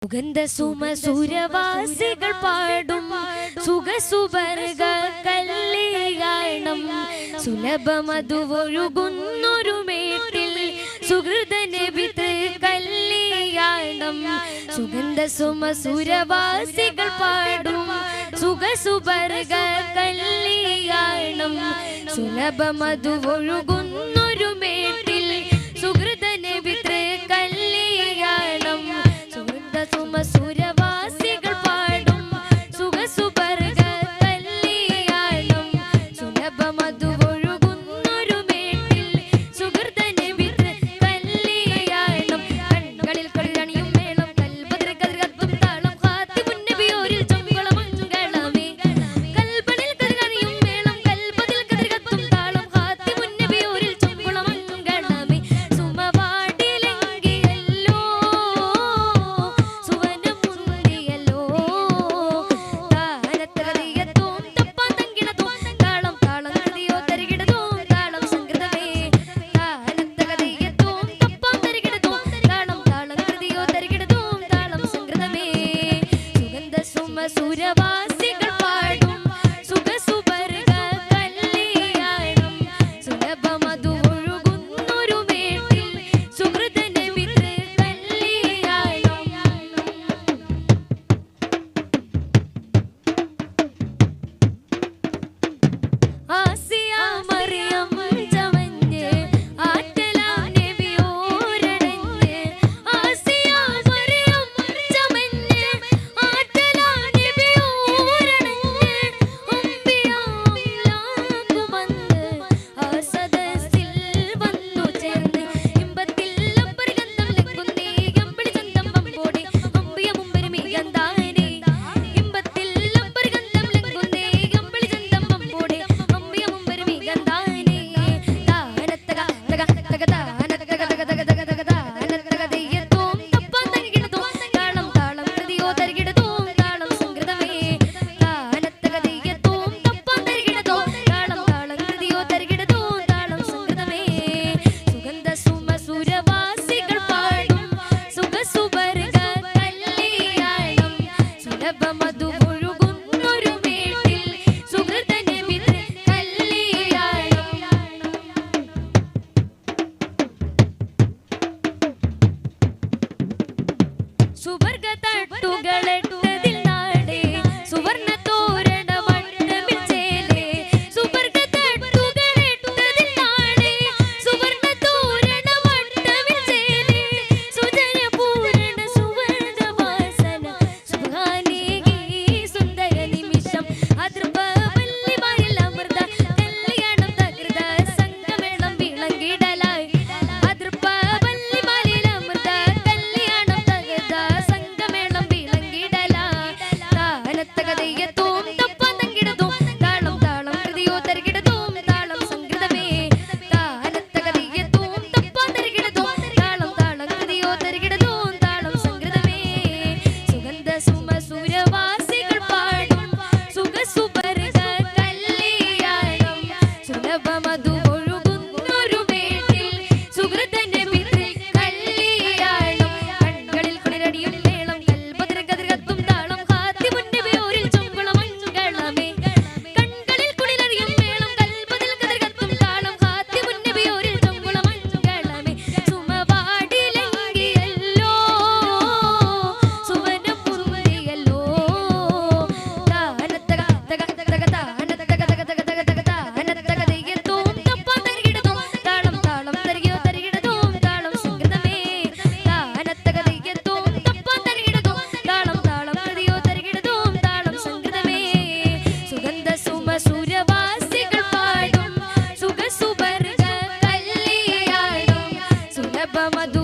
സുഗന്ധ സുമസുരവാസികൾ പാടും സുഖസുവർഗ കല്യാണം സുലഭമധുവൊഴുകുന്നൊരു മേട്ടിൽ സുഹൃത നബി കല്യാണം. സുഗന്ധ സുമസുരവാസികൾ പാടും സുഖസുവർഗ കല്യാണം സുലഭമധുവൊഴുകുന്നൊരു മേട്ടിൽ സുഹൃത നബി കല്യാണം. സുമസുരവാസികൾ പാടും സുഖസുവർഗ കല്യാണം സുലഭമധുവൊഴുകുന്നൊരു മേട്ടിൽ സുഹൃത നബി കല്യാണം. കൺകളിൽ കളിരണിയും മേളം കൽബദിൽ കതിർകത്തും താളം ഖാതിമുൻ നബിയോരിൽ ചൊങ്കുളമംഗളമേ. കൽബദിൽ കളിരണിയും മേളം കൽബദിൽ കതിർകത്തും താളം ഖാതിമുൻ നബിയോരിൽ ചൊങ്കുളമംഗളമേ. സുമവാടിലെങ്കിയല്ലോ സുരവാസികൾ പാടും സുഖസുവർഗ കല്യാണം സുലഭമധുവൊഴുകുന്നൊരു മേട്ടിൽ സുഹൃത നബി കല്യാണം. ആസിയ മറിയം ചമഞ്ഞ് ആറ്റലാം നബിയോരടഞ്ഞ് ആസിയ മറിയം ചമഞ്ഞ് ആറ്റലാം നബിയോരടഞ്ഞ് അമ്പിയാകുമന്ന് ആ സദസ്സിൽ വന്നു ചേർന്ന് ഇമ്പത്തിൽ അപ്പരിഗന്ധം ലംഘുന്നേ അമ്പിളി ചന്തം പമ്പോടെ അമ്പിയ മുമ്പരുമി ഗന്ധാനേ. ഇമ്പത്തിൽ അപ്പരിഗന്ധം ലംഘുന്നേ അമ്പിളി ചന്തം പമ്പോടെ അമ്പിയ മുമ്പരുമി ഗന്ധാനേ. താനത്തക തക തക താനത്തക തക തക തക തക താനത്തക ദയ്യത്തോം തപ്പാൻ തരികിടതോം താളം താളം കൃതിയോ തരികിടതോം താളം സംഗൃതമേ. താനത്തക ദയ്യത്തോം തപ്പാൻ തരികിടതോം താളം താളം കൃതിയോ തരികിടതോം താളം സംഗൃതമേ. സുഗന്ധ സുമസുരവാസികൾ പാടും സുഖസുവർഗ കല്യാണം സുലഭമധുവൊഴുകുന്നൊരു മേട്ടിൽ സുഹൃത നബി കല്യാണം. സുവർഗ തട്ടുകളെട്ടതിൽ നാടേ സുവർണ തോരണ വട്ടമിൽ ചേലേ. സുവർഗ തട്ടുകളെട്ടതിൽ നാടേ സുവർണ തോരണ വട്ടമിൽ ചേലേ. സുജനപൂരണ സുവർണ വാസന സുഹാനേകി സുന്ദര നിമിഷം അതൃപവല്ലിമാരിൽ അമൃത കല്യാണം തകൃത സംഗമേളം വിളങ്ങിടലായി. അതൃപവല്ലിമാരിൽ അമൃത കല്യാണം തകൃത സംഗമേളം വിളങ്ങിടലായി. താനത്തക ദയ്യത്തോം തപ്പാൻ തങ്കിടതോം താളം താളം കൃതിയോ തരികിടതോം താളം സംഗൃതമേ. താനത്തക ദയ്യത്തോം തപ്പാൻ തരികിടതോം താളം താളം കൃതിയോ തരികിടതോം താളം സംഗൃതമേ. സുഗന്ധ സുമസുരവാസികൾ പാടും സുഖസുവർഗ കല്യാണം സുലഭമധുവൊഴുകുന്നൊരു മേട്ടിൽ സുഹൃത നബി കല്യാണം. കൺകളിൽ കുളിരടിയും മേളം കൽബദിൽ കതിർകത്തും താളം ഖാതിമുൻ നബിയോരിൽ ചൊങ്കുളമംഗളമേ. കൺകളിൽ കുളിരടിയും മേളം കൽബദിൽ കതിർകത്തും താളം ഖാതിമുൻ നബിയോരിൽ ചൊങ്കുളമംഗളമേ. സുമവാടിലെങ്കിയല്ലോ സുവനം മുറുകിയല്ലോ. താനത്തക തക തക താനത്തക തക തക തക തക താനത്തക ദയ്യത്തോം തപ്പാൻ തരികിടതോം താളം താളം തരികിയോ തരികിടതോം താളം സംഗൃതമേ. താനത്തക ദയ്യത്തോം തപ്പാൻ തരികിടതോം താളം താളം കൃതിയോ തരികിടതോം താളം സംഗൃതമേ. സുഗന്ധ സുമസുരവാസികൾ പാടും സുഖസുവർഗ കല്യാണം സുലഭമധു